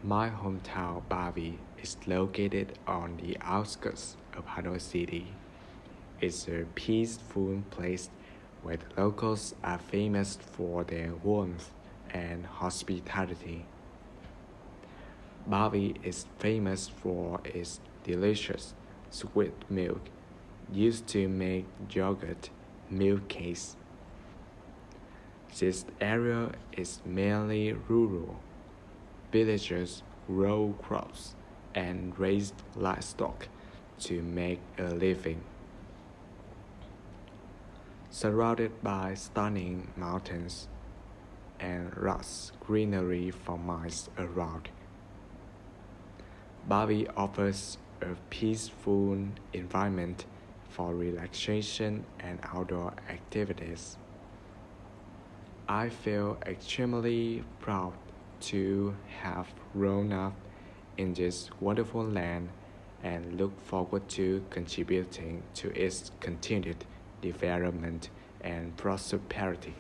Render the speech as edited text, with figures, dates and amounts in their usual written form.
My hometown Bavi is located on the outskirts of Hanoi City. It's a peaceful place where the locals are famous for their warmth and hospitality. Bavi is famous for its delicious sweet milk used to make yogurt milk cakes. This area is mainly rural. Villagers grow crops and raise livestock to make a living. Surrounded by stunning mountains and lush greenery for miles around, Bavi offers a peaceful environment for relaxation and outdoor activities. I feel extremely proud to have grown up in this wonderful land and look forward to contributing to its continued development and prosperity.